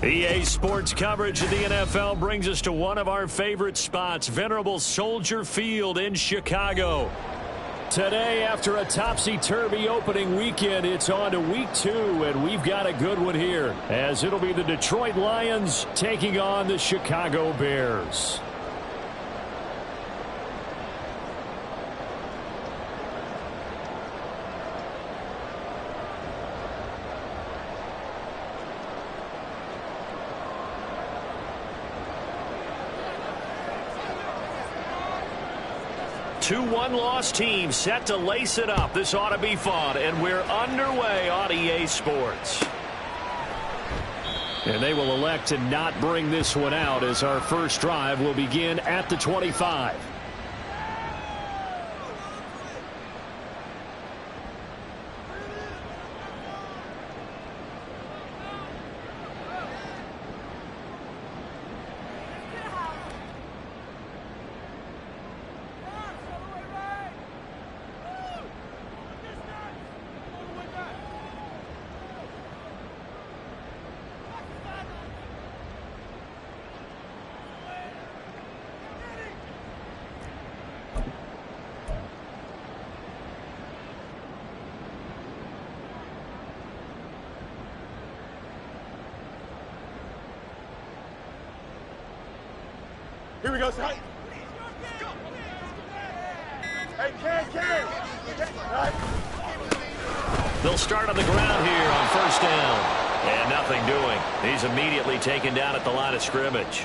EA Sports coverage of the NFL brings us to one of our favorite spots, venerable Soldier Field in Chicago. Today, after a topsy-turvy opening weekend, it's on to week 2, and we've got a good one here, as it'll be the Detroit Lions taking on the Chicago Bears. Two one-loss teams set to lace it up. This ought to be fun, and we're underway on EA Sports. And they will elect to not bring this one out, as our first drive will begin at the 25. Here we go, son. Hey, Ken. They'll start on the ground here on first down. And nothing doing. He's immediately taken down at the line of scrimmage.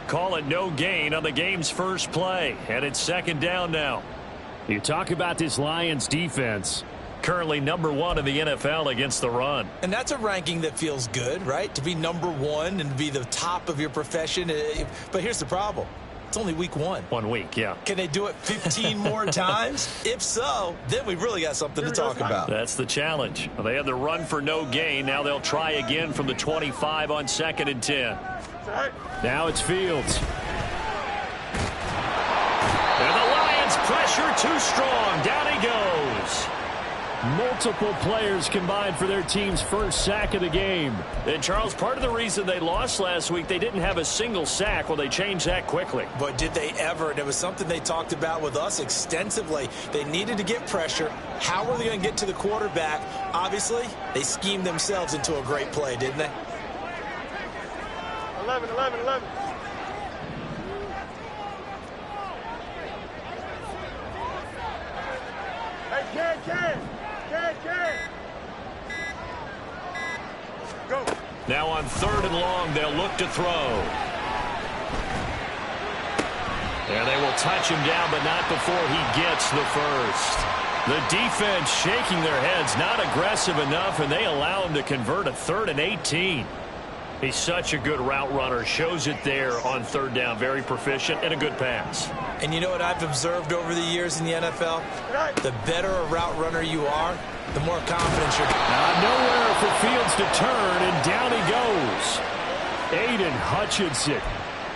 Call it no gain on the game's first play. And it's second down now. You talk about this Lions defense. Currently number 1 in the NFL against the run. And that's a ranking that feels good, right? To be number 1 and be the top of your profession. But here's the problem. It's only week 1. 1 week, yeah. Can they do it 15 more times? If so, then we really got something to talk about. That's the challenge. Well, they had the run for no gain. Now they'll try again from the 25 on 2nd and 10. Now it's Fields. And the Lions pressure too strong. Down he goes. Multiple players combined for their team's first sack of the game. And, Charles, part of the reason they lost last week, they didn't have a single sack. Well, they changed that quickly. But did they ever? And it was something they talked about with us extensively. They needed to get pressure. How were they going to get to the quarterback? Obviously, they schemed themselves into a great play, didn't they? 11. Hey, Ken. Go. Now on 3rd and long, they'll look to throw. And they will touch him down, but not before he gets the first. The defense shaking their heads, not aggressive enough, and they allow him to convert a 3rd and 18. He's such a good route runner. Shows it there on 3rd down. Very proficient and a good pass. And you know what I've observed over the years in the NFL? The better a route runner you are, the more confidence you're. Nowhere for Fields to turn, and down he goes. Aiden Hutchinson.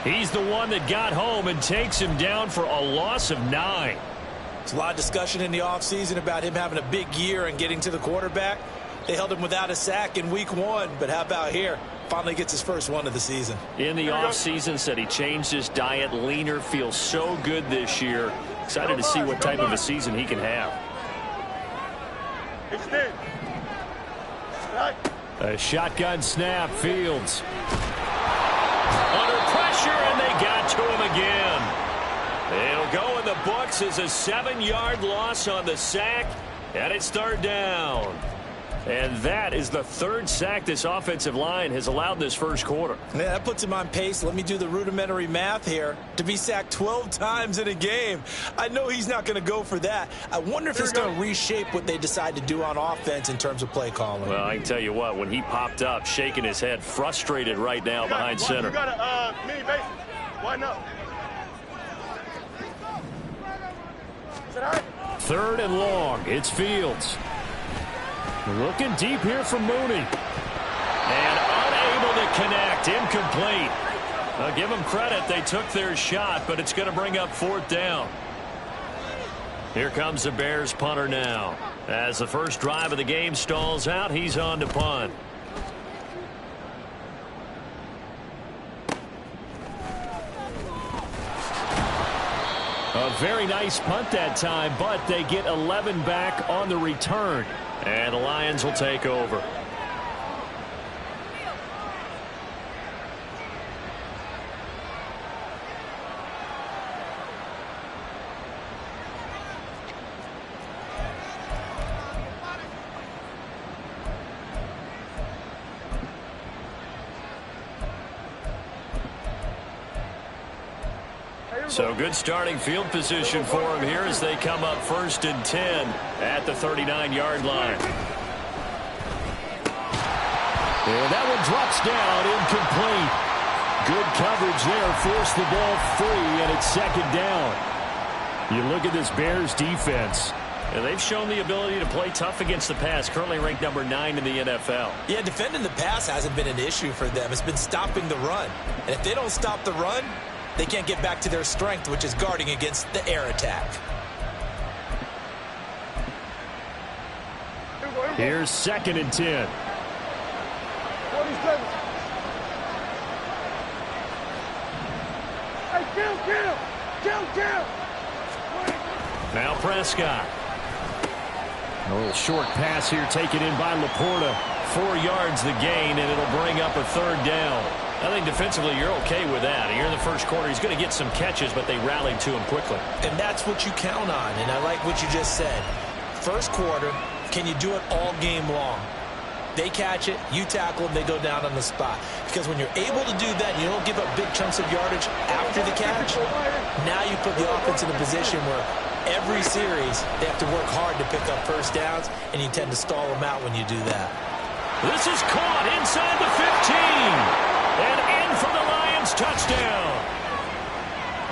He's the one that got home and takes him down for a loss of 9. There's a lot of discussion in the offseason about him having a big year and getting to the quarterback. They held him without a sack in week 1, but how about here? Finally gets his first one of the season. In the offseason, said he changed his diet, leaner, feels so good this year. Excited to see what type of a season he can have. A shotgun snap, Fields. Under pressure, and they got to him again. It'll go in the books as a 7-yard loss on the sack, and it's 3rd down. And that is the 3rd sack this offensive line has allowed this first quarter. Yeah, that puts him on pace. Let me do the rudimentary math here. To be sacked 12 times in a game, I know he's not going to go for that. I wonder if it's going to reshape what they decide to do on offense in terms of play calling. Well, I can tell you what, when he popped up, shaking his head, frustrated right now behind center. You got a mini base. Why not? Is it all right? 3rd and long. It's Fields. Looking deep here for Mooney. And unable to connect. Incomplete. I'll give them credit. They took their shot, but it's going to bring up 4th down. Here comes the Bears punter now. As the first drive of the game stalls out, he's on to punt. A very nice punt that time, but they get 11 back on the return. And the Lions will take over. So good starting field position for them here as they come up 1st and 10 at the 39-yard line. And that one drops down, incomplete. Good coverage there, forced the ball free, and it's 2nd down. You look at this Bears defense, and they've shown the ability to play tough against the pass, currently ranked number 9 in the NFL. Yeah, defending the pass hasn't been an issue for them. It's been stopping the run. And if they don't stop the run, they can't get back to their strength, which is guarding against the air attack. Here's 2nd and 10. 47. Hey, kill. Now Prescott. A little short pass here taken in by Laporta. 4 yards the gain, and it'll bring up a 3rd down. I think defensively you're okay with that. Here in the first quarter, he's going to get some catches, but they rallied to him quickly. And that's what you count on, and I like what you just said. First quarter, can you do it all game long? They catch it, you tackle them, they go down on the spot. Because when you're able to do that, you don't give up big chunks of yardage after the catch, now you put the offense in a position where every series they have to work hard to pick up first downs, and you tend to stall them out when you do that. This is caught inside the 15. And in for the Lions touchdown.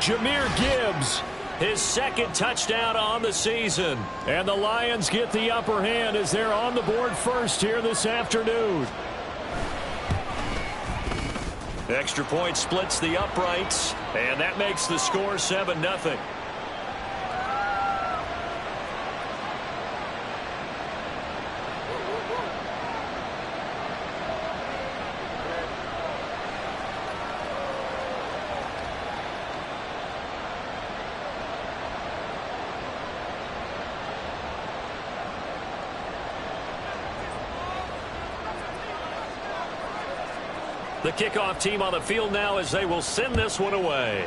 Jahmyr Gibbs, his 2nd touchdown on the season. And the Lions get the upper hand as they're on the board first here this afternoon. Extra point splits the uprights, and that makes the score 7-0. The kickoff team on the field now as they will send this one away.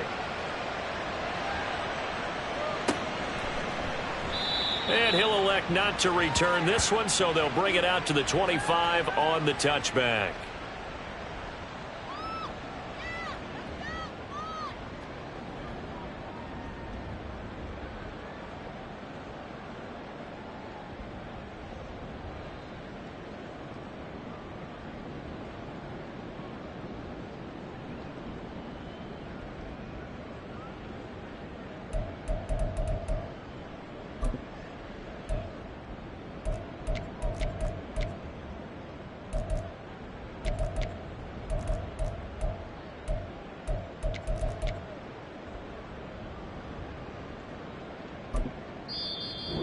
And he'll elect not to return this one, so they'll bring it out to the 25 on the touchback.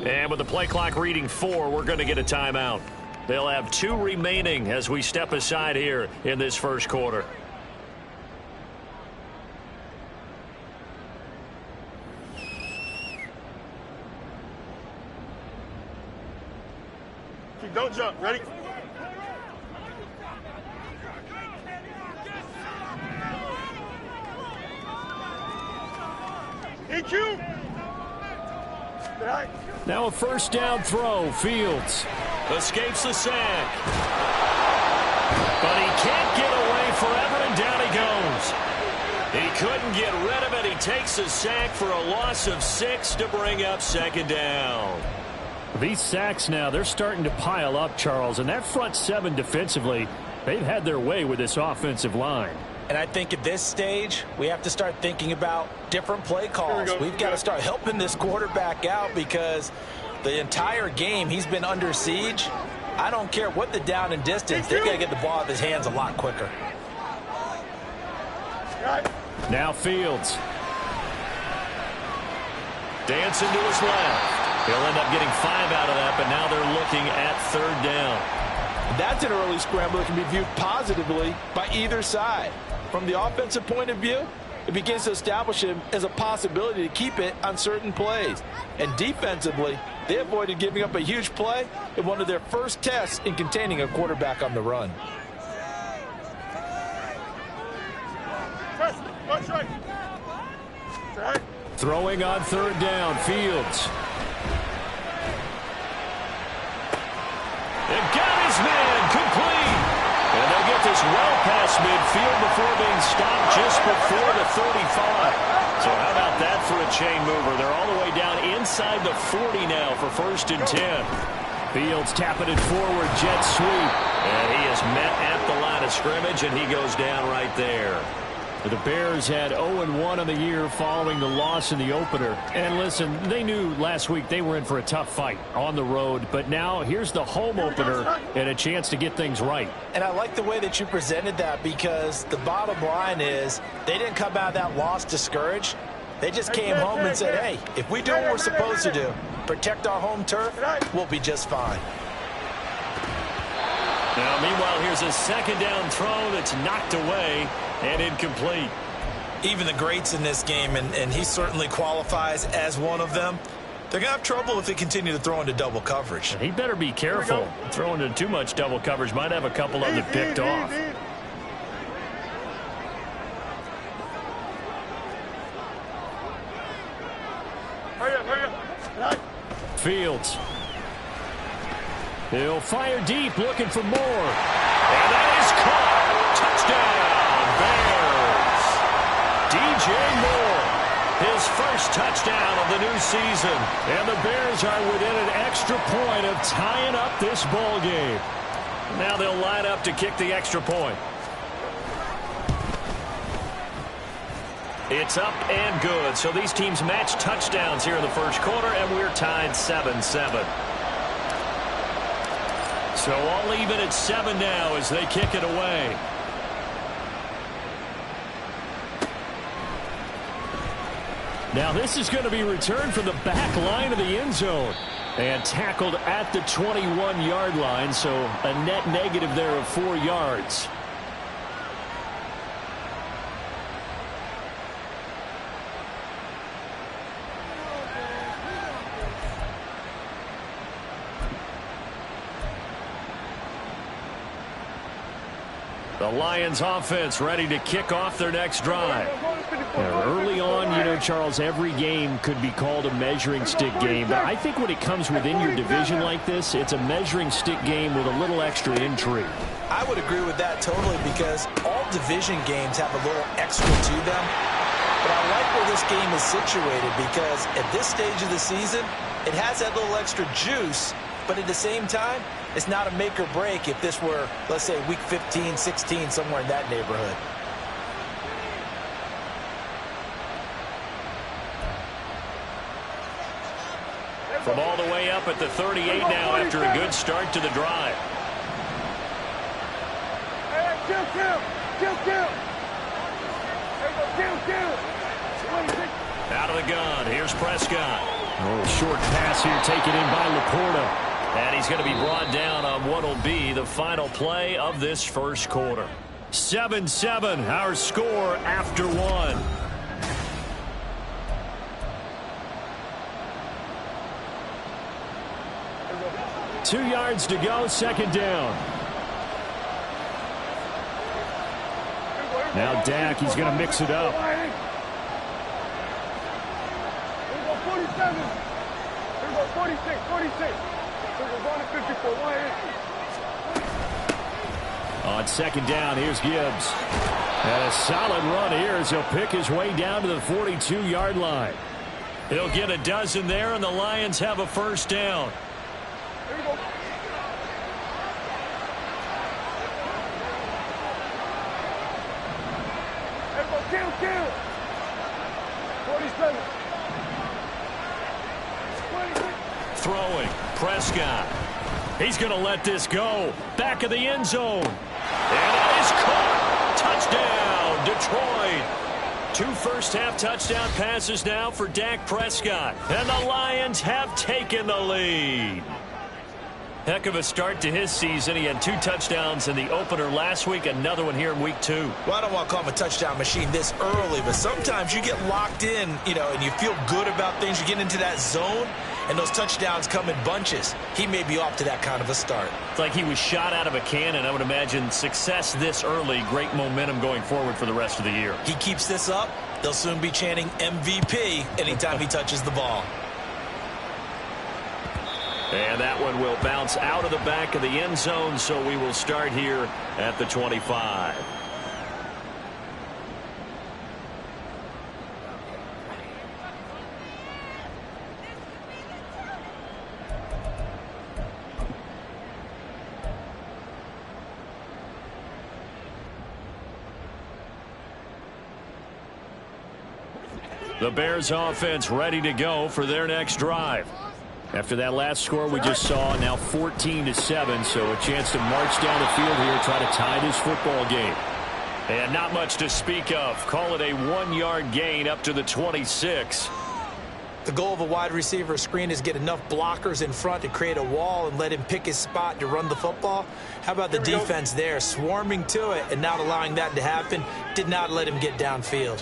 And with the play clock reading 4, we're going to get a timeout. They'll have 2 remaining as we step aside here in this first quarter. Don't jump. Ready? EQ. Now a 1st down throw. Fields escapes the sack. But he can't get away forever, and down he goes. He couldn't get rid of it. He takes a sack for a loss of 6 to bring up 2nd down. These sacks now, they're starting to pile up, Charles. And that front 7 defensively, they've had their way with this offensive line. And I think at this stage, we have to start thinking about different play calls. We've got to start helping this quarterback out because the entire game he's been under siege. I don't care what the down and distance, they're going to get the ball out of his hands a lot quicker. Now Fields. Dancing to his left. He'll end up getting 5 out of that, but now they're looking at 3rd down. That's an early scramble that can be viewed positively by either side. From the offensive point of view, it begins to establish him as a possibility to keep it on certain plays. And defensively, they avoided giving up a huge play in one of their first tests in containing a quarterback on the run. Throwing on third down, Fields. And got his man, complete. And they get this well past midfield before being stopped just before the 35. So how about that for a chain mover? They're all the way down inside the 40 now for 1st and 10. Fields tapping it forward, jet sweep. And he is met at the line of scrimmage, and he goes down right there. The Bears had 0-1 on the year following the loss in the opener. And listen, they knew last week they were in for a tough fight on the road. But now here's the home opener and a chance to get things right. And I like the way that you presented that, because the bottom line is they didn't come out of that loss discouraged. They just came home and said, hey, if we do what we're supposed to do, protect our home turf, we'll be just fine. Now, meanwhile, here's a 2nd down throw that's knocked away and incomplete. Even the greats in this game, and he certainly qualifies as one of them, they're going to have trouble if they continue to throw into double coverage. And he better be careful. Throwing into too much double coverage might have a couple of them picked off. Hurry up. Fields. He'll fire deep, looking for more. And that is caught. Touchdown, Bears. DJ Moore, his first touchdown of the new season. And the Bears are within an extra point of tying up this ball game. Now they'll line up to kick the extra point. It's up and good. So these teams match touchdowns here in the first quarter, and we're tied 7-7. So all even at 7 now as they kick it away. Now this is going to be returned from the back line of the end zone and tackled at the 21-yard line, so a net negative there of 4 yards. The Lions offense ready to kick off their next drive. Early on, you know, Charles, every game could be called a measuring stick game. But I think when it comes within your division like this, it's a measuring stick game with a little extra intrigue. I would agree with that totally, because all division games have a little extra to them. But I like where this game is situated, because at this stage of the season, it has that little extra juice. But at the same time, it's not a make or break if this were, let's say, week 15, 16, somewhere in that neighborhood. From all the way up at the 38 now after a good start to the drive. Out of the gun, here's Prescott. Oh, short pass here taken in by Laporta. And he's going to be brought down on what will be the final play of this first quarter. 7-7, our score after 1. Two yards to go, 2nd down. Now Dak, he's going to mix it up. On 2nd down, here's Gibbs. And a solid run here as he'll pick his way down to the 42-yard line. He'll get a dozen there, and the Lions have a first down. Here we go. Kill. 47. 26. Throwing, Prescott. He's going to let this go. Back of the end zone. And it is caught. Touchdown, Detroit. 2 first-half touchdown passes now for Dak Prescott. And the Lions have taken the lead. Heck of a start to his season. He had 2 touchdowns in the opener last week, another one here in week 2. Well, I don't want to call him a touchdown machine this early, but sometimes you get locked in, and you feel good about things. You get into that zone, and those touchdowns come in bunches. He may be off to that kind of a start. It's like he was shot out of a cannon. I would imagine success this early, great momentum going forward for the rest of the year. He keeps this up, they'll soon be chanting MVP anytime he touches the ball. And that one will bounce out of the back of the end zone, so we will start here at the 25. The Bears offense ready to go for their next drive. After that last score we just saw, now 14-7, so a chance to march down the field here, try to tie this football game. And not much to speak of. Call it a 1-yard gain up to the 26. The goal of a wide receiver screen is get enough blockers in front to create a wall and let him pick his spot to run the football. How about the defense there, swarming to it and not allowing that to happen? Did not let him get downfield.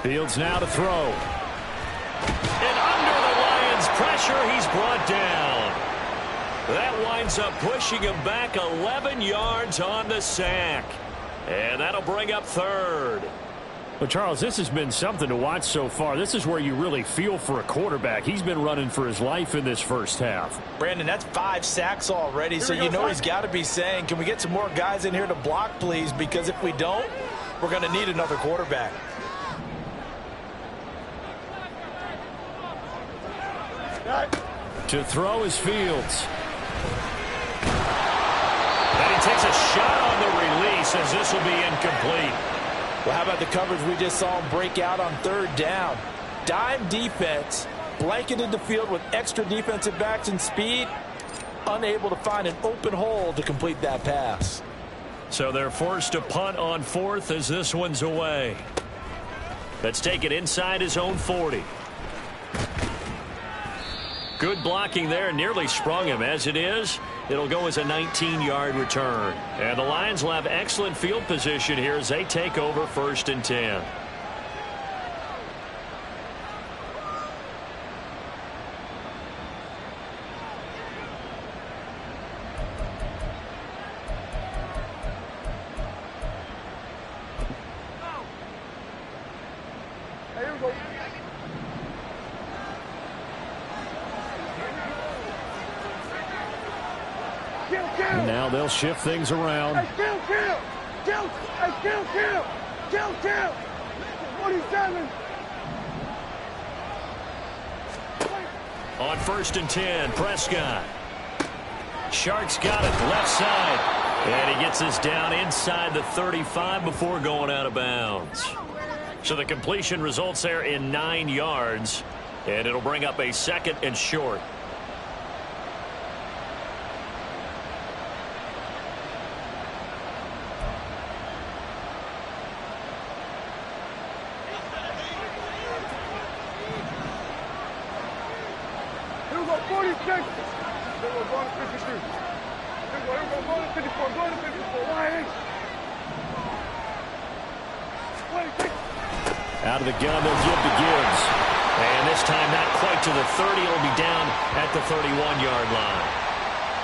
Fields now to throw. And under the Lions' pressure, he's brought down. That winds up pushing him back 11 yards on the sack. And that'll bring up third. Well, Charles, this has been something to watch so far. This is where you really feel for a quarterback. He's been running for his life in this first half. Brandon, that's 5 sacks already, so you know he's got to be saying, can we get some more guys in here to block, please? Because if we don't, we're going to need another quarterback. To throw is Fields. And he takes a shot on the release as this will be incomplete. Well, how about the coverage we just saw him break out on 3rd down? Dime defense, blanketed the field with extra defensive backs and speed, unable to find an open hole to complete that pass. So they're forced to punt on 4th as this one's away. Let's take it inside his own 40. Good blocking there, nearly sprung him. As it is, it'll go as a 19-yard return. And the Lions will have excellent field position here as they take over 1st and 10. Here we go. And now they'll shift things around. Kill. 47. On 1st and 10, Prescott. Sharks got it, left side. And he gets this down inside the 35 before going out of bounds. So the completion results there in 9 yards. And it'll bring up a 2nd and short. Here we go, 46. Here we go, going to 53. Here we go, going to 54. Going to 54. Why? 26. Out of the gun, they'll give to Gibbs. And this time not quite to the 30. It'll be down at the 31-yard line.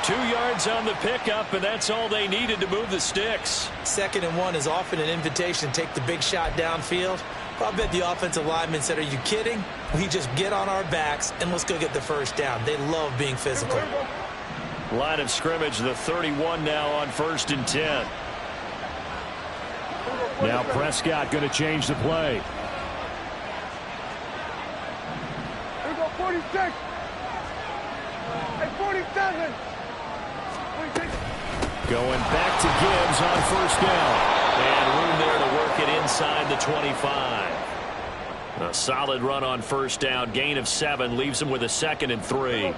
2 yards on the pickup, and that's all they needed to move the sticks. 2nd and 1 is often an invitation to take the big shot downfield. I bet the offensive lineman said, are you kidding? We just get on our backs and let's go get the 1st down. They love being physical. Line of scrimmage, the 31 now on 1st and 10. Now Prescott going to change the play. Here we go, 46. And 47. 26. Going back to Gibbs on 1st down. And room there to work it inside the 25. A solid run on 1st down. Gain of 7 leaves him with a 2nd and 3. Here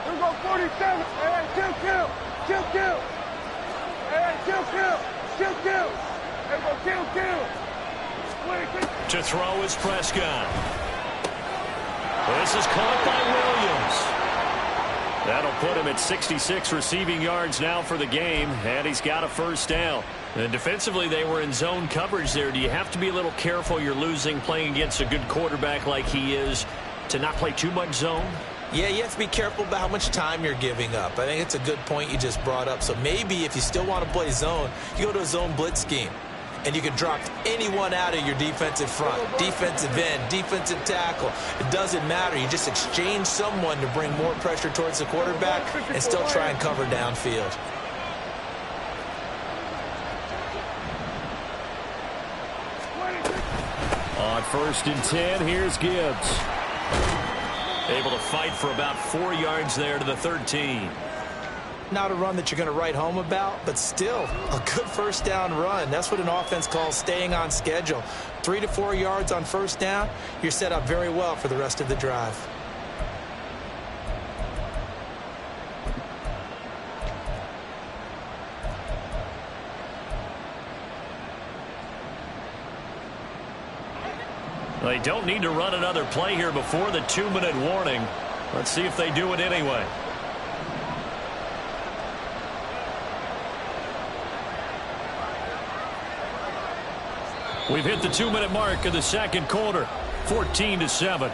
we go, 47. Hey, kill. Hey, kill. To throw is Prescott. This is caught by Williams. That'll put him at 66 receiving yards now for the game, and he's got a first down. And defensively, they were in zone coverage there. Do you have to be a little careful you're losing playing against a good quarterback like he is to not play too much zone? Yeah, you have to be careful about how much time you're giving up. I think it's a good point you just brought up. So maybe if you still want to play zone, you go to a zone blitz scheme. And you can drop anyone out of your defensive front, defensive end, defensive tackle. It doesn't matter. You just exchange someone to bring more pressure towards the quarterback and still try and cover downfield. On 1st and 10, here's Gibbs. Able to fight for about 4 yards there to the 13. Not a run that you're going to write home about, but still a good first down run. That's what an offense calls staying on schedule. 3 to 4 yards on first down, you're set up very well for the rest of the drive. They don't need to run another play here before the 2-minute warning. Let's see if they do it anyway. We've hit the 2-minute mark of the second quarter, 14-7.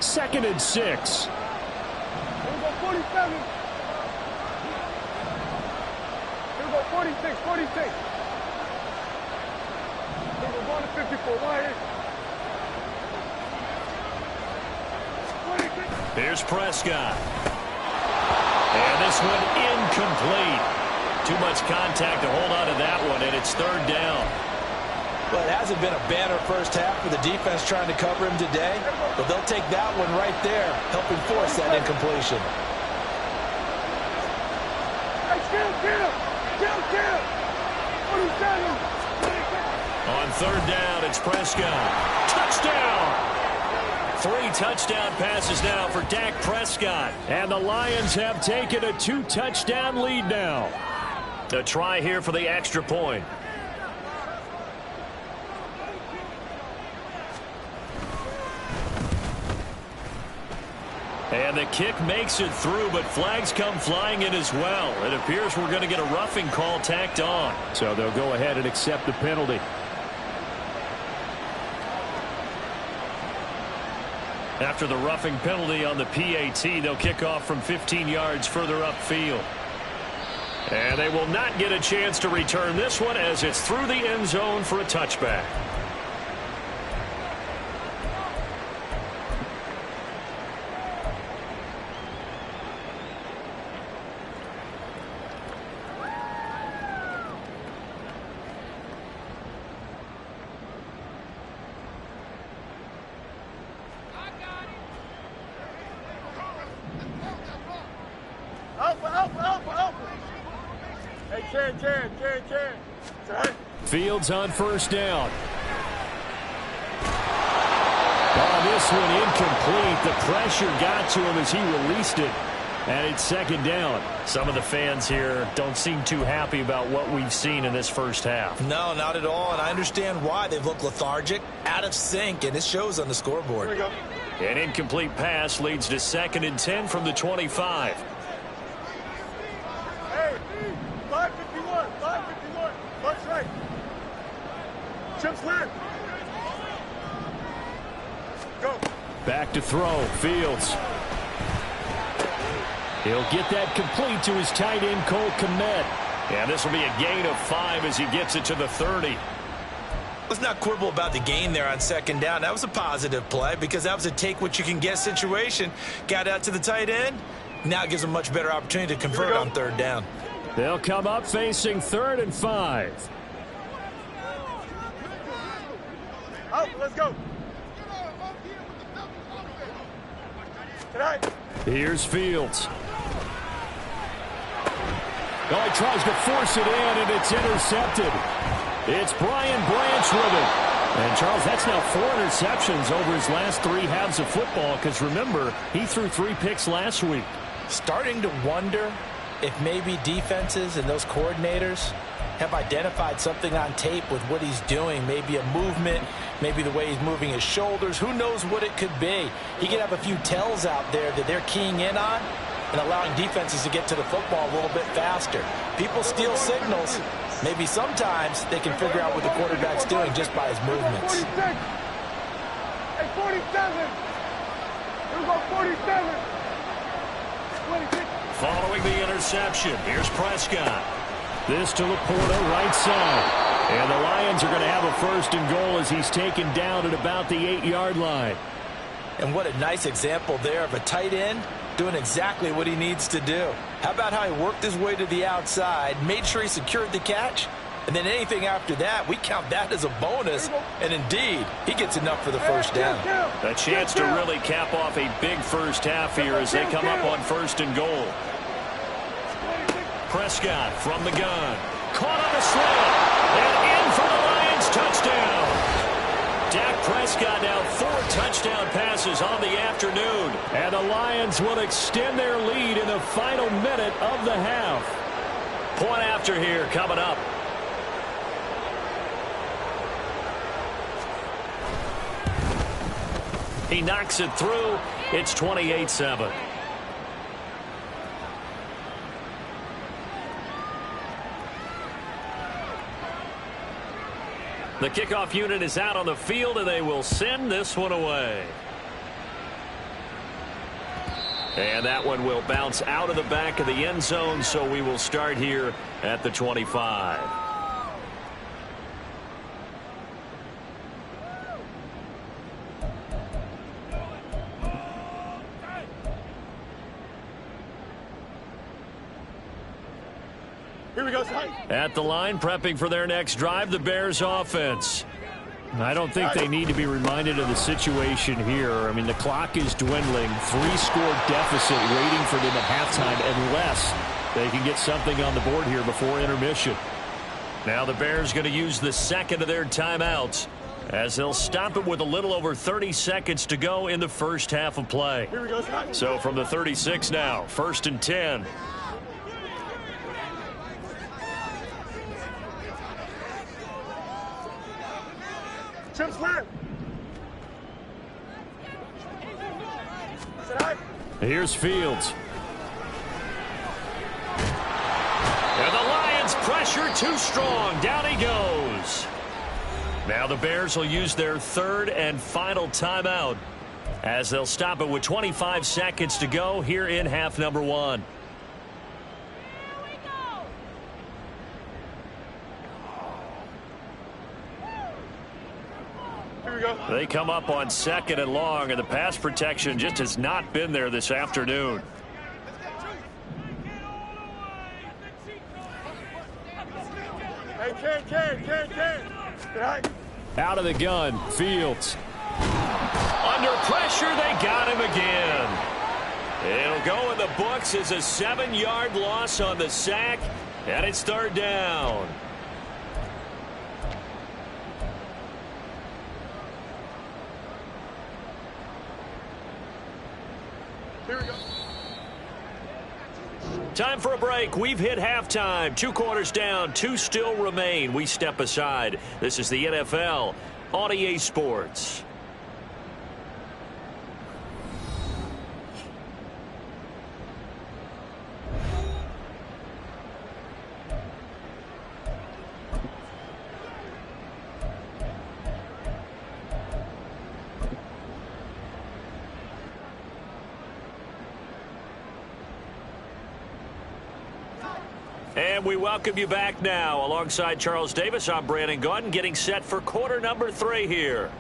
Second and 6. Here we go, 47. Here we go, 46, 46. Here we go, going to 54. Right here. 26. Here's Prescott. And this one incomplete. Too much contact to hold on to that one, and it's 3rd down. Well, it hasn't been a banner first half for the defense trying to cover him today, but they'll take that one right there, helping force that incompletion. Hey, kill. 47. On 3rd down, it's Prescott. Touchdown! 3 touchdown passes now for Dak Prescott. And the Lions have taken a 2-touchdown lead now. A try here for the extra point. And the kick makes it through, but flags come flying in as well. It appears we're going to get a roughing call tacked on. So they'll go ahead and accept the penalty. After the roughing penalty on the PAT, they'll kick off from 15 yards further upfield. And they will not get a chance to return this one as it's through the end zone for a touchback. Hey, Jared. Fields on 1st down. On this one, incomplete. The pressure got to him as he released it. And it's 2nd down. Some of the fans here don't seem too happy about what we've seen in this first half. No, not at all, and I understand why. They've looked lethargic, out of sync, and it shows on the scoreboard. Here we go. An incomplete pass leads to 2nd and 10 from the 25. Hey, 551. Buck's right. Chip's left. Go. Back to throw. Fields. He'll get that complete to his tight end, Cole Kmet. And this will be a gain of 5 as he gets it to the 30. Let's not quibble about the gain there on 2nd down. That was a positive play because that was a take-what-you-can-get situation. Got out to the tight end. Now it gives them a much better opportunity to convert on 3rd down. They'll come up facing 3rd and 5. Out, let's go. Tonight. Here's Fields. Oh, he tries to force it in, and it's intercepted. It's Brian Branch with it. And, Charles, that's now 4 interceptions over his last 3 halves of football because, remember, he threw 3 picks last week. Starting to wonder if maybe defenses and those coordinators have identified something on tape with what he's doing. Maybe a movement, maybe the way he's moving his shoulders. Who knows what it could be? He could have a few tells out there that they're keying in on and allowing defenses to get to the football a little bit faster. People steal signals. Maybe sometimes they can figure out what the quarterback's doing just by his movements. 46. Hey, 47. Here we go, 47. 26. Following the interception, here's Prescott. This to Laporta, right side. And the Lions are going to have a 1st and goal as he's taken down at about the 8-yard line. And what a nice example there of a tight end doing exactly what he needs to do. How about how he worked his way to the outside, made sure he secured the catch, and then anything after that, we count that as a bonus. And indeed, he gets enough for the first down. A chance to really cap off a big first half here as they come up on 1st and goal. Prescott from the gun. Caught on the slant. And in for the Lions touchdown. Dak Prescott now 4 touchdown passes on the afternoon. And the Lions will extend their lead in the final minute of the half. Point after here coming up. He knocks it through. It's 28-7. The kickoff unit is out on the field, and they will send this one away. And that one will bounce out of the back of the end zone, so we will start here at the 25. Here we go, At the line, prepping for their next drive, the Bears offense. I don't think they need to be reminded of the situation here. I mean, the clock is dwindling. 3-score deficit waiting for them at halftime unless they can get something on the board here before intermission. Now the Bears going to use the second of their timeouts as they'll stop it with a little over 30 seconds to go in the first half of play. Here we go, So from the 36 now, 1st and 10. Here's Fields. And the Lions pressure too strong. Down he goes. Now the Bears will use their 3rd and final timeout as they'll stop it with 25 seconds to go here in half number 1. They come up on 2nd and long, and the pass protection just has not been there this afternoon. Out of the gun, Fields. Under pressure, they got him again. It'll go in the books as a 7-yard loss on the sack, and it's 3rd down. Time for a break. We've hit halftime. 2 quarters down. 2 still remain. We step aside. This is the NFL on EA Sports. And we welcome you back now. Alongside Charles Davis, I'm Brandon Gaudin, getting set for quarter number 3 here.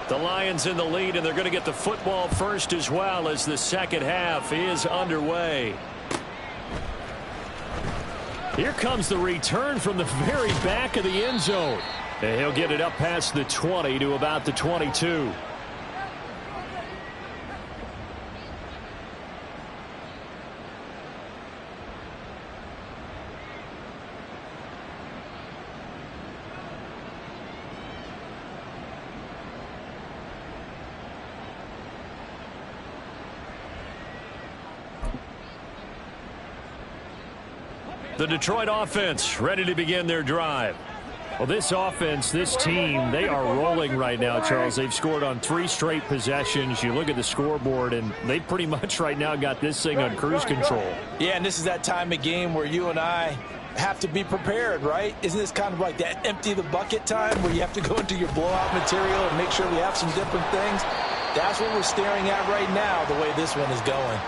The Lions in the lead, and they're going to get the football first as well as the second half is underway. Here comes the return from the very back of the end zone. And he'll get it up past the 20 to about the 22. The Detroit offense ready to begin their drive. Well, this offense, this team, they are rolling right now, Charles. They've scored on 3 straight possessions. You look at the scoreboard, and they pretty much right now got this thing on cruise control. Yeah, and this is that time of game where you and I have to be prepared, right? Isn't this kind of like that empty the bucket time where you have to go into your blowout material and make sure we have some different things? That's what we're staring at right now, the way this one is going.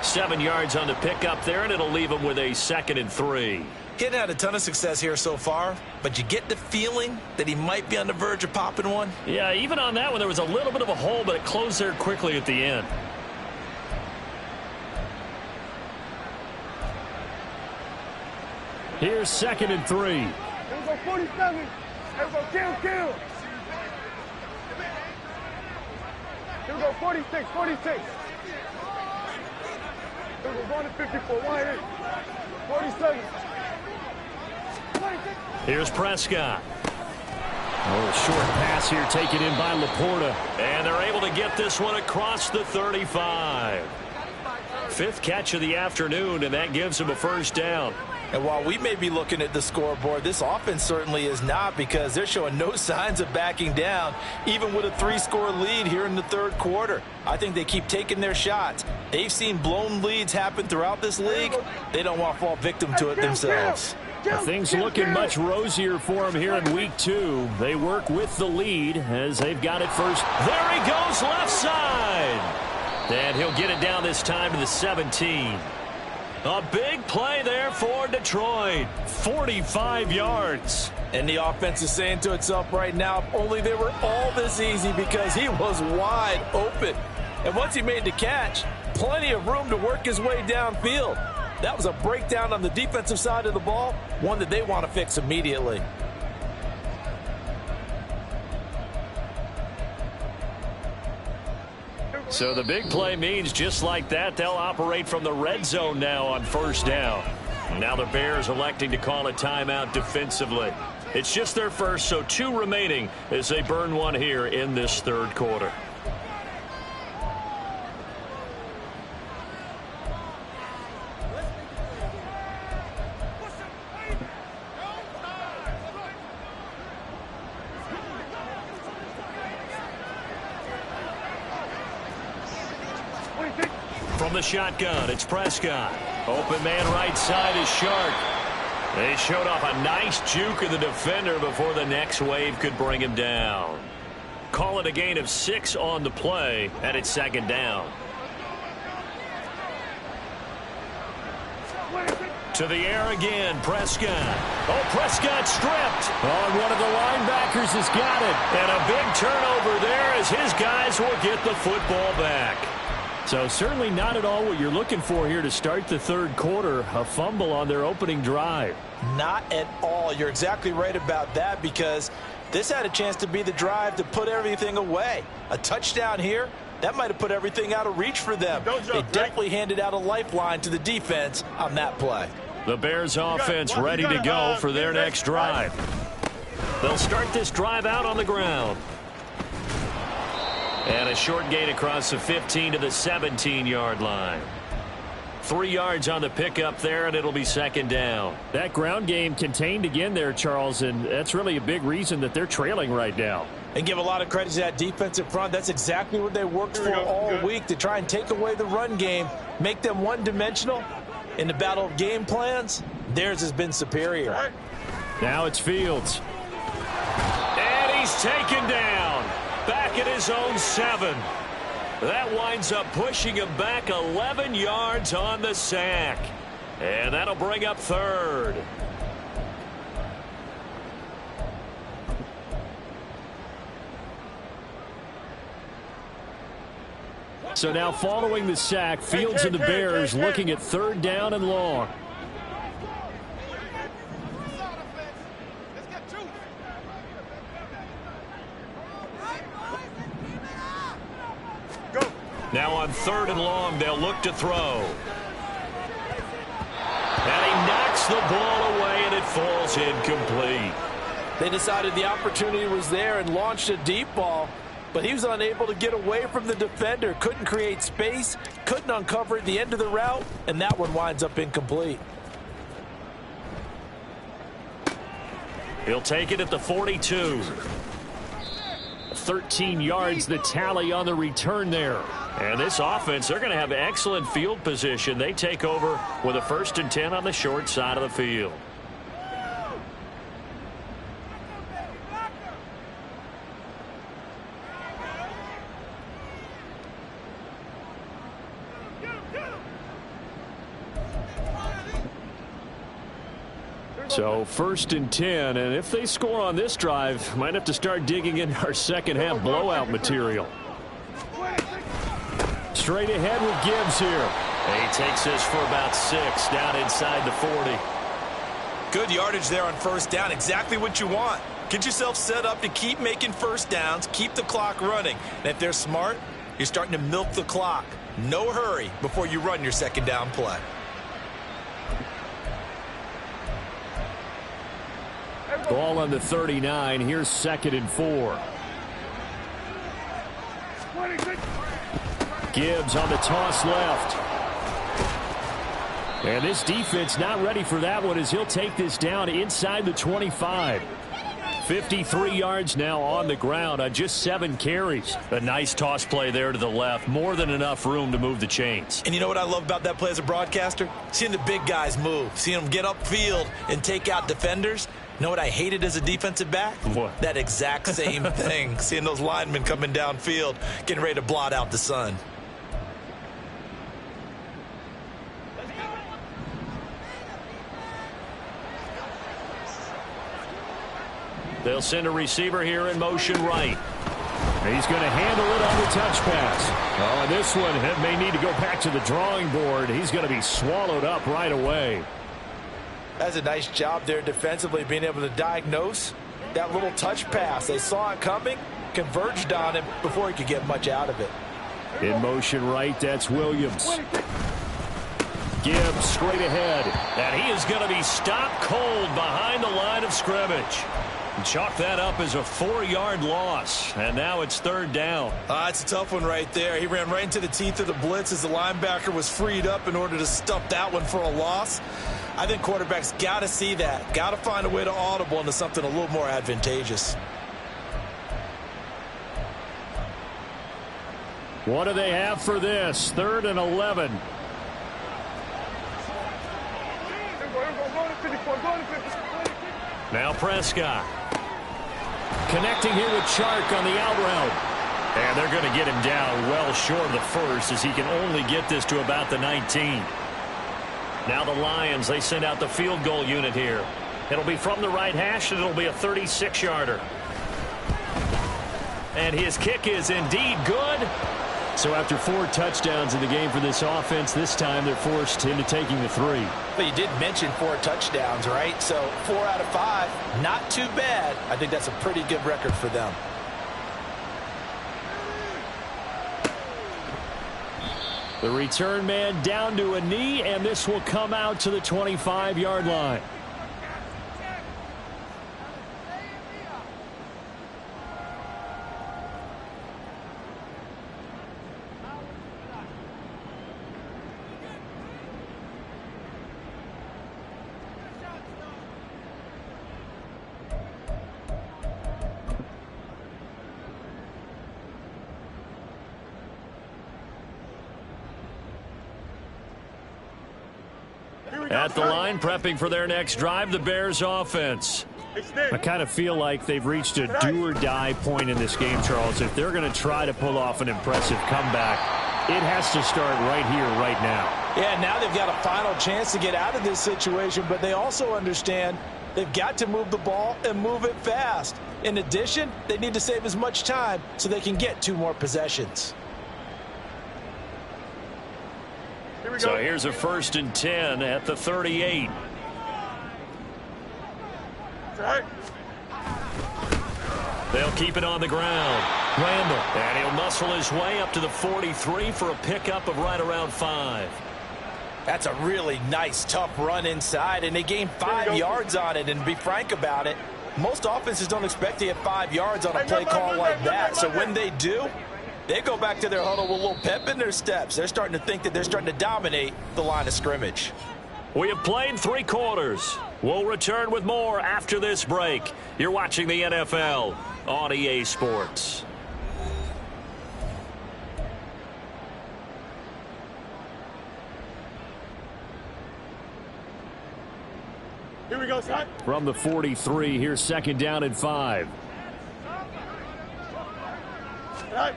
7 yards on the pickup there, and it'll leave them with a 2nd and 3. Getting had a ton of success here so far, but you get the feeling that he might be on the verge of popping one. Yeah, even on that one, there was a little bit of a hole, but it closed there quickly at the end. Here's 2nd and 3. Here we go, 47. Here we go, kill. Here we go, 46. Here we go, going to 54. 47. Here's Prescott. Oh, short pass here taken in by Laporta. And they're able to get this one across the 35. 5th catch of the afternoon, and that gives him a 1st down. And while we may be looking at the scoreboard, this offense certainly is not, because they're showing no signs of backing down, even with a 3-score lead here in the 3rd quarter. I think they keep taking their shots. They've seen blown leads happen throughout this league. They don't want to fall victim to it themselves. Things looking much rosier for him here in week 2. They work with the lead as they've got it first. There he goes, left side. And he'll get it down this time to the 17. A big play there for Detroit. 45 yards. And the offense is saying to itself right now, if only they were all this easy, because he was wide open. And once he made the catch, plenty of room to work his way downfield. That was a breakdown on the defensive side of the ball, one that they want to fix immediately. So the big play means just like that, they'll operate from the red zone now on 1st down. Now the Bears electing to call a timeout defensively. It's just their first, so 2 remaining as they burn one here in this 3rd quarter. From the shotgun, it's Prescott. Open man right side is Shark. They showed off a nice juke of the defender before the next wave could bring him down. Call it a gain of 6 on the play, and it's 2nd down. To the air again, Prescott. Oh, Prescott stripped. Oh, one of the linebackers has got it. And a big turnover there as his guys will get the football back. So certainly not at all what you're looking for here to start the 3rd quarter. A fumble on their opening drive. Not at all. You're exactly right about that, because this had a chance to be the drive to put everything away. A touchdown here, that might have put everything out of reach for them. They definitely handed out a lifeline to the defense on that play. The Bears offense ready to go for their next drive. They'll start this drive out on the ground. And a short gain across the 15 to the 17-yard line. 3 yards on the pickup there, and it'll be 2nd down. That ground game contained again there, Charles, and that's really a big reason that they're trailing right now. And give a lot of credit to that defensive front. That's exactly what they worked for all week, to try and take away the run game, make them one-dimensional. In the battle of game plans, theirs has been superior. Now it's Fields. And he's taken down. Back at his own 7. That winds up pushing him back 11 yards on the sack. And that'll bring up 3rd. So now following the sack, Fields and the Bears looking at 3rd down and long. Now on 3rd and long, they'll look to throw. And he knocks the ball away, and it falls incomplete. They decided the opportunity was there and launched a deep ball, but he was unable to get away from the defender. Couldn't create space, couldn't uncover at the end of the route, and that one winds up incomplete. He'll take it at the 42. 13 yards the tally on the return there. And this offense, they're going to have excellent field position. They take over with a 1st and 10 on the short side of the field. So 1st and 10, and if they score on this drive, might have to start digging in our second half blowout material. Straight ahead with Gibbs here. He takes this for about 6 down inside the 40. Good yardage there on 1st down. Exactly what you want. Get yourself set up to keep making 1st downs, keep the clock running. And if they're smart, you're starting to milk the clock. No hurry before you run your 2nd down play. Ball on the 39. Here's 2nd and 4. Gibbs on the toss left. And this defense not ready for that one as he'll take this down inside the 25. 53 yards now on the ground on just 7 carries. A nice toss play there to the left. More than enough room to move the chains. And you know what I love about that play as a broadcaster? Seeing the big guys move. Seeing them get upfield and take out defenders. You know what I hated as a defensive back? What? That exact same thing. Seeing those linemen coming downfield, getting ready to blot out the sun. They'll send a receiver here in motion right. He's going to handle it on the touch pass. Oh, and this one may need to go back to the drawing board. He's going to be swallowed up right away. That's a nice job there defensively, being able to diagnose that little touch pass. They saw it coming, converged on him before he could get much out of it. In motion right, that's Williams. Gibbs straight ahead. And he is going to be stopped cold behind the line of scrimmage. Chalk that up as a 4-yard loss. And now it's 3rd down. It's a tough one right there. He ran right into the teeth of the blitz as the linebacker was freed up in order to stuff that one for a loss. I think quarterbacks got to see that. Got to find a way to audible into something a little more advantageous. What do they have for this? 3rd and 11. Now Prescott. Connecting here with Chark on the out route. And they're going to get him down well short of the 1st as he can only get this to about the 19. Now the Lions, they send out the field goal unit here. It'll be from the right hash, and it'll be a 36-yarder. And his kick is indeed good. So after 4 touchdowns in the game for this offense, this time they're forced into taking the 3. But you did mention 4 touchdowns, right? So 4 out of 5, not too bad. I think that's a pretty good record for them. The return man down to a knee, and this will come out to the 25-yard line. At the line, prepping for their next drive, the Bears offense. I kind of feel like they've reached a do-or-die point in this game, Charles. If they're going to try to pull off an impressive comeback, it has to start right here, right now. Yeah, now they've got a final chance to get out of this situation, but they also understand they've got to move the ball and move it fast. In addition, they need to save as much time so they can get 2 more possessions. So here's a 1st and 10 at the 38. They'll keep it on the ground. Randall. And he'll muscle his way up to the 43 for a pickup of right around 5. That's a really nice, tough run inside, and they gained 5 yards on it. And to be frank about it, most offenses don't expect to get 5 yards on a play call like that. So when they do, they go back to their huddle with a little pep in their steps. They're starting to think that they're starting to dominate the line of scrimmage. We have played 3 quarters. We'll return with more after this break. You're watching the NFL on EA Sports. Here we go, son. From the 43, here's 2nd down and 5. Right.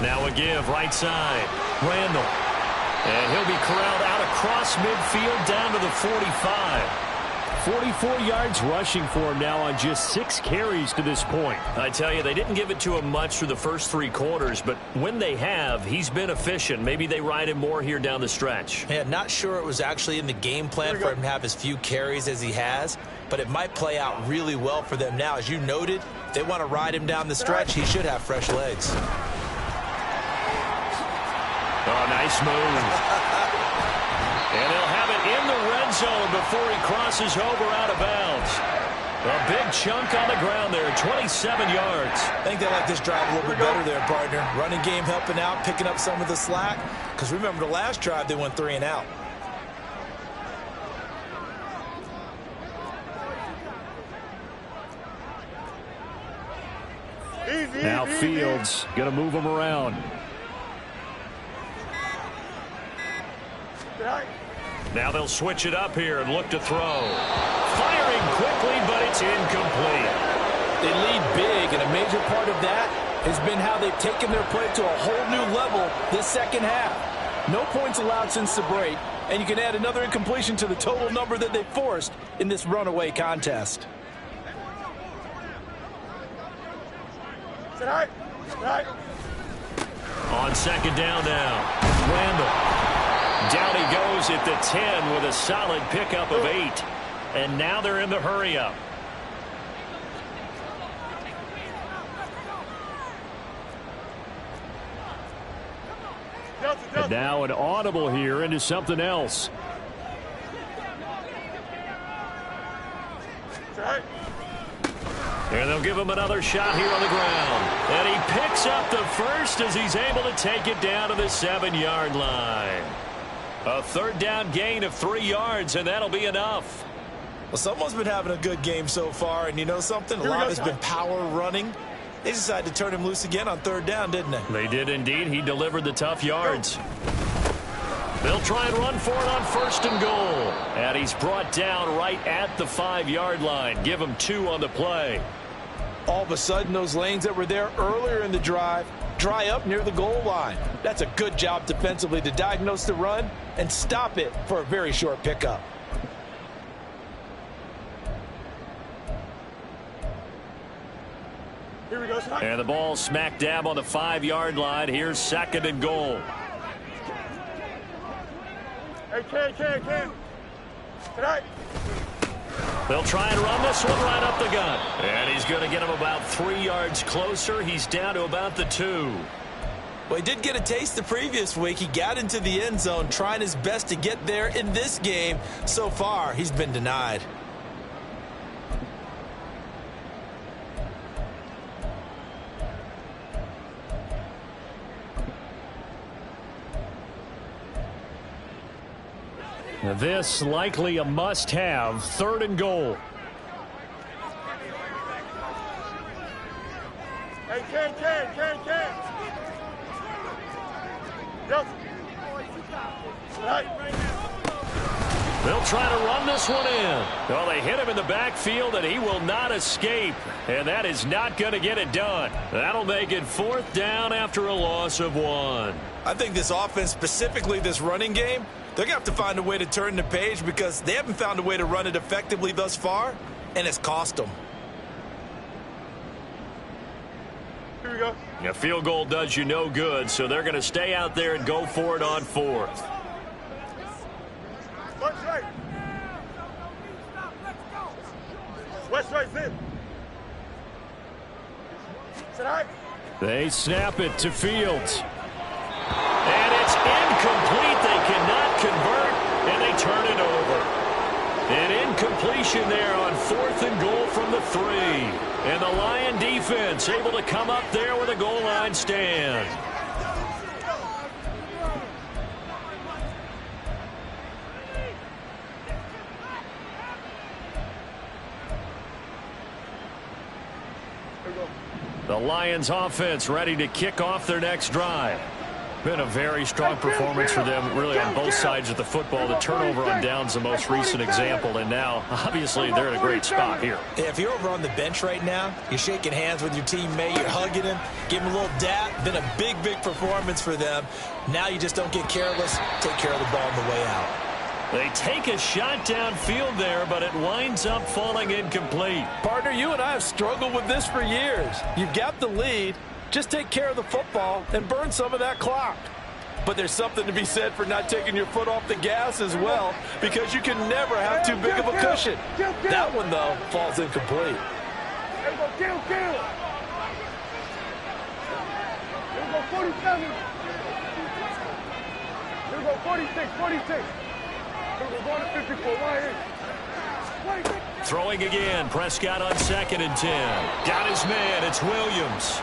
Now a give, right side. Randall. And he'll be corralled out across midfield down to the 45. 44 yards rushing for him now on just 6 carries to this point. I tell you, they didn't give it to him much through the first 3 quarters, but when they have, he's been efficient. Maybe they ride him more here down the stretch. Yeah, not sure it was actually in the game plan for him to have as few carries as he has, but it might play out really well for them now. As you noted, if they want to ride him down the stretch, he should have fresh legs. Oh, nice move. And he'll have it in the red zone before he crosses over out of bounds. A big chunk on the ground there, 27 yards. I think they like this drive a little bit better there, partner. Running game helping out, picking up some of the slack. Because remember, the last drive, they went 3 and out. Now Fields going to move him around. Now they'll switch it up here and look to throw. Firing quickly, but it's incomplete. They lead big, and a major part of that has been how they've taken their play to a whole new level this second half. No points allowed since the break, and you can add another incompletion to the total number that they forced in this runaway contest. On 2nd down now, Randall. Down he goes at the 10 with a solid pickup of 8. And now they're in the hurry-up. And now an audible here into something else. And they'll give him another shot here on the ground. And he picks up the first as he's able to take it down to the 7-yard line. A 3rd down gain of 3 yards, and that'll be enough. Well, someone's been having a good game so far, and you know something? A lot has been power running. They decided to turn him loose again on 3rd down, didn't they? They did indeed. He delivered the tough yards. They'll try and run for it on 1st and goal. And he's brought down right at the 5-yard line. Give him 2 on the play. All of a sudden, those lanes that were there earlier in the drive dry up near the goal line. That's a good job defensively to diagnose the run and stop it for a very short pickup. Here we go, son. And the ball smack dab on the 5-yard line. Here's 2nd and goal. Hey, Ken. Tonight. They'll try and run this one right up the gut. And he's going to get him about 3 yards closer. He's down to about the 2. Well, he did get a taste the previous week. He got into the end zone trying his best to get there in this game. So far, he's been denied. This likely a must-have. 3rd and goal. Hey, Ken. Yes. Right. They'll try to run this one in. Well, they hit him in the backfield, and he will not escape. And that is not going to get it done. That'll make it 4th down after a loss of 1. I think this offense, specifically this running game, they're going to have to find a way to turn the page because they haven't found a way to run it effectively thus far, and it's cost them. Here we go. A field goal does you no good, so they're going to stay out there and go for it on 4th. West right. West right's in. Tonight. They snap it to Fields. And it's incomplete. They cannot convert, and they turn it over. An incompletion there on 4th and goal from the 3. And the Lion defense able to come up there with a goal line stand. The Lions offense ready to kick off their next drive. Been a very strong performance for them, really, on both sides of the football. The turnover on downs the most recent example, and now, obviously, they're in a great spot here. Yeah, if you're over on the bench right now, you're shaking hands with your teammate, you're hugging him, giving him a little dap. Been a big, big performance for them. Now you just don't get careless. Take care of the ball on the way out. They take a shot downfield there, but it winds up falling incomplete. Partner, you and I have struggled with this for years. You've got the lead. Just take care of the football and burn some of that clock. But there's something to be said for not taking your foot off the gas as well, because you can never have too big of a cushion. That one, though, falls incomplete. Here we go, kill. Here we go, 47. Here we go, 46. Here we go, going to 54. 1 Throwing again. Prescott on 2nd and 10. Got his man. It's Williams.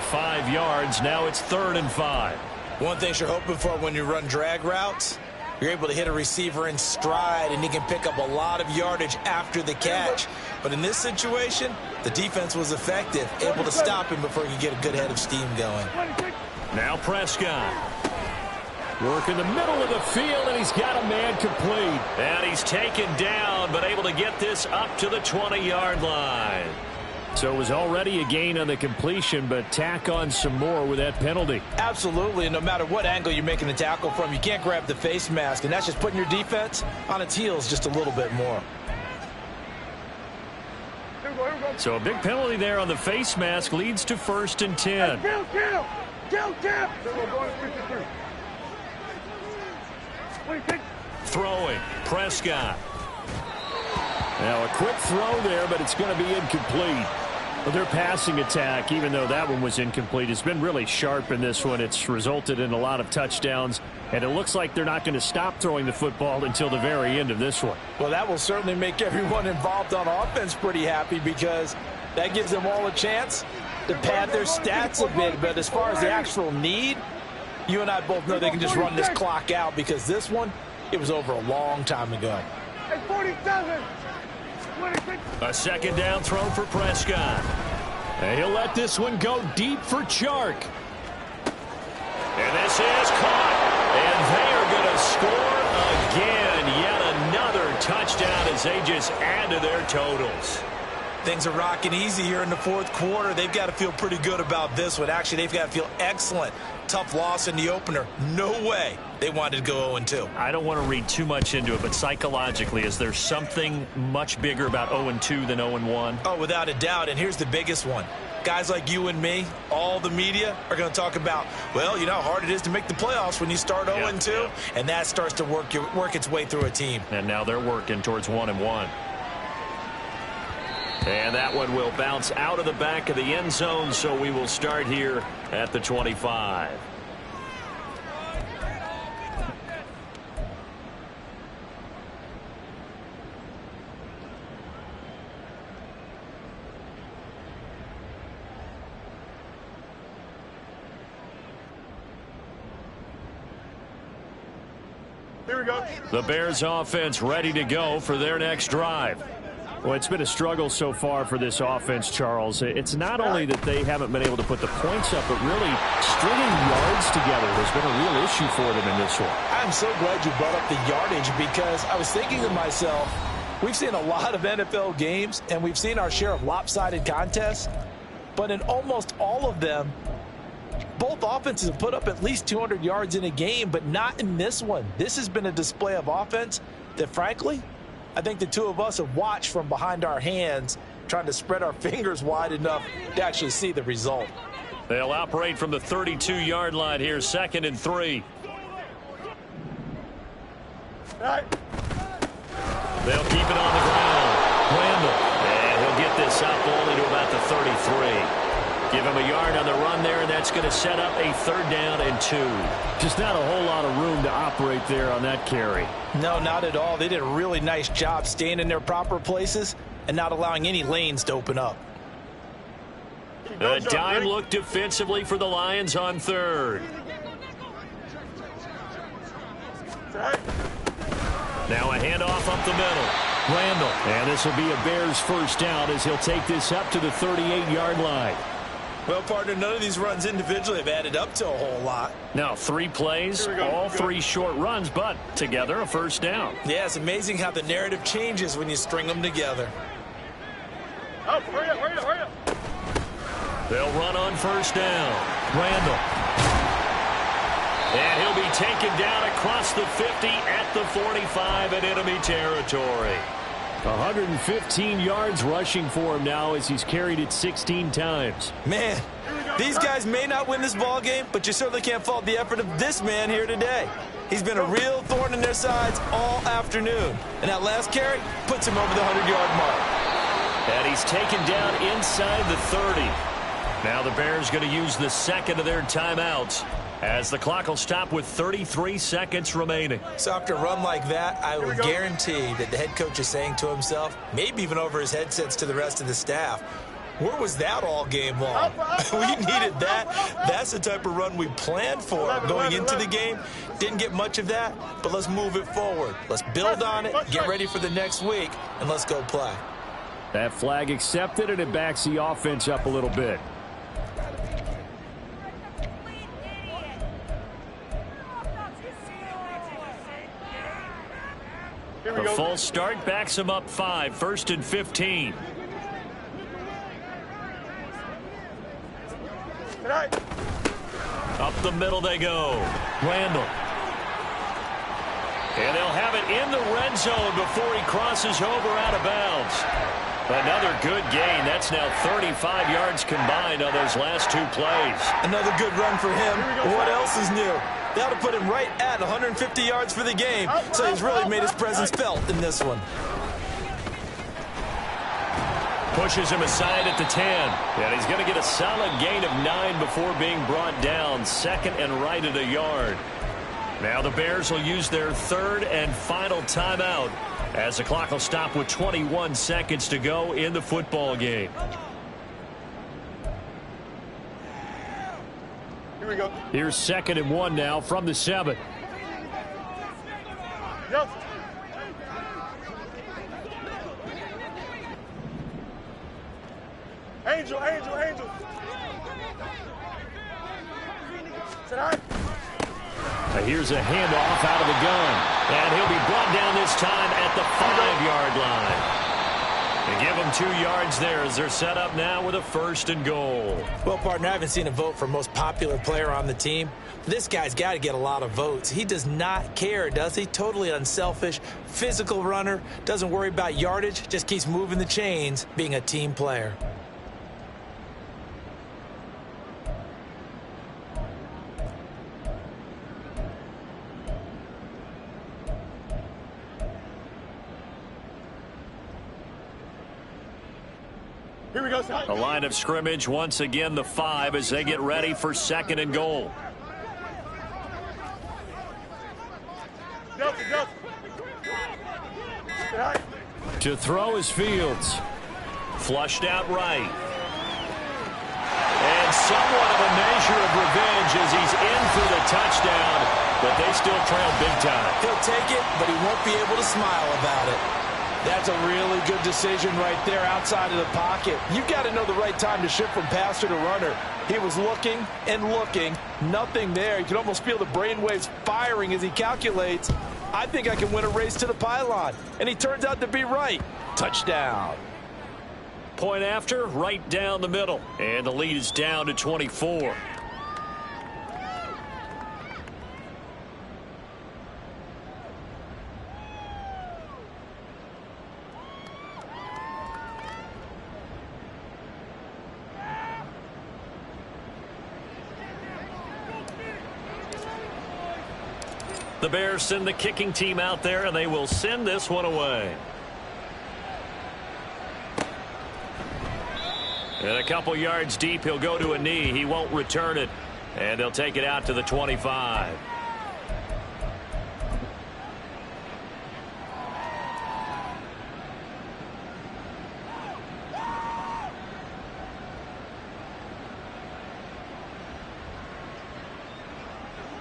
5 yards. Now it's 3rd and 5. One thing you're hoping for when you run drag routes, you're able to hit a receiver in stride, and he can pick up a lot of yardage after the catch. But in this situation, the defense was effective, able to stop him before he could get a good head of steam going. Now Prescott. Work in the middle of the field, and he's got a man complete. And he's taken down, but able to get this up to the 20-yard line. So it was already a gain on the completion, but tack on some more with that penalty. Absolutely, and no matter what angle you're making the tackle from, you can't grab the face mask, and that's just putting your defense on its heels just a little bit more. So a big penalty there on the face mask leads to 1st and 10. Kill. Here we go, going to 53. Throwing. Prescott. Now a quick throw there, but it's going to be incomplete. Well, their passing attack, even though that one was incomplete, has been really sharp in this one. It's resulted in a lot of touchdowns, and it looks like they're not going to stop throwing the football until the very end of this one. Well, that will certainly make everyone involved on offense pretty happy, because that gives them all a chance to pad their stats a bit. But as far as the actual need, you and I both know they can just run this clock out, because this one, it was over a long time ago. 47. A 2nd down throw for Prescott. And he'll let this one go deep for Chark. And this is caught. And they are going to score again. Yet another touchdown as they just add to their totals. Things are rocking easy here in the 4th quarter. They've got to feel pretty good about this one. Actually, they've got to feel excellent. Tough loss in the opener. No way they wanted to go 0-2. I don't want to read too much into it, but psychologically, is there something much bigger about 0-2 than 0-1? Oh, without a doubt, and here's the biggest one. Guys like you and me, all the media, are going to talk about, well, you know how hard it is to make the playoffs when you start 0-2, and that starts to work its way through a team. And now they're working towards 1-1. And that one will bounce out of the back of the end zone, so we will start here at the 25. Here we go. The Bears offense ready to go for their next drive. Well, it's been a struggle so far for this offense, Charles. It's not only that they haven't been able to put the points up, but really stringing yards together has been a real issue for them in this one. I'm so glad you brought up the yardage, because I was thinking to myself, we've seen a lot of NFL games, and we've seen our share of lopsided contests, but in almost all of them, both offenses have put up at least 200 yards in a game, but not in this one. This has been a display of offense that, frankly, I think the two of us have watched from behind our hands, trying to spread our fingers wide enough to actually see the result. They'll operate from the 32-yard line here, 2nd and 3. They'll keep it on the ground. Randall. And he'll get this up only to about the 33. Give him a yard on the run there, and that's going to set up a 3rd down and 2. Just not a whole lot of room to operate there on that carry. No, not at all. They did a really nice job staying in their proper places and not allowing any lanes to open up. A dime look defensively for the Lions on 3rd. Now a handoff up the middle. Randall. And this will be a Bears 1st down as he'll take this up to the 38-yard line. Well, partner, none of these runs individually have added up to a whole lot. Now 3 plays, all 3 short runs, but together a first down. Yeah, it's amazing how the narrative changes when you string them together. Oh, hurry up, hurry up, hurry up. They'll run on first down. Randall. And he'll be taken down across the 50 at the 45 in enemy territory. 115 yards rushing for him now as he's carried it 16 times. Man, these guys may not win this ball game, but you certainly can't fault the effort of this man here today. He's been a real thorn in their sides all afternoon. And that last carry puts him over the 100-yard mark. And he's taken down inside the 30. Now the Bears going to use the second of their timeouts as the clock will stop with 33 seconds remaining. So after a run like that, I will guarantee that the head coach is saying to himself, maybe even over his headsets to the rest of the staff, where was that all game long? We needed that. That's the type of run we planned for going into the game. Didn't get much of that, but let's move it forward. Let's build on it, get ready for the next week, and let's go play. That flag accepted, and it backs the offense up a little bit. The full start backs him up 5, 1st and 15. Up the middle they go. Randall. And they'll have it in the red zone before he crosses over out of bounds. Another good gain. That's now 35 yards combined on those last 2 plays. Another good run for him. What else is new? That'll put him right at 150 yards for the game, so he's really made his presence felt in this one. Pushes him aside at the 10. And he's going to get a solid gain of 9 before being brought down. 2nd and right at a yard. Now the Bears will use their 3rd and final timeout as the clock will stop with 21 seconds to go in the football game. Here we go. Here's 2nd and 1 now from the 7. Yep. Angel, Angel, Angel. Sit down. Here's a handoff out of the gun. And he'll be brought down this time at the 5-yard line. They give him 2 yards there as they're set up now with a 1st and goal. Well, partner, I haven't seen a vote for most popular player on the team. This guy's got to get a lot of votes. He does not care, does he? Totally unselfish, physical runner, doesn't worry about yardage, just keeps moving the chains, being a team player. Here we go. The line of scrimmage once again the 5 as they get ready for 2nd and goal. To throw is Fields. Flushed out right. And somewhat of a measure of revenge as he's in for the touchdown, but they still trail big time. He'll take it, but he won't be able to smile about it. That's a really good decision right there outside of the pocket. You've got to know the right time to shift from passer to runner. He was looking and looking. Nothing there. You can almost feel the brainwaves firing as he calculates. I think I can win a race to the pylon. And he turns out to be right. Touchdown. Point after, right down the middle. And the lead is down to 24. The Bears send the kicking team out there, and they will send this one away. And a couple yards deep, he'll go to a knee. He won't return it. And they'll take it out to the 25.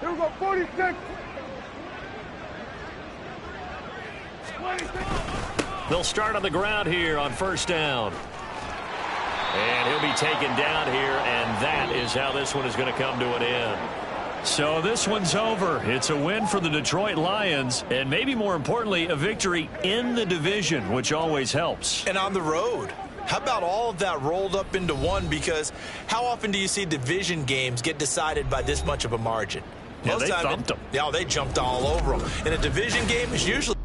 Here we go, 46. They'll start on the ground here on 1st down. And he'll be taken down here, and that is how this one is going to come to an end. So this one's over. It's a win for the Detroit Lions, and maybe more importantly, a victory in the division, which always helps. And on the road. How about all of that rolled up into one? Because how often do you see division games get decided by this much of a margin? Yeah, they thumped them. Yeah, they jumped all over them. In a division game, it's usually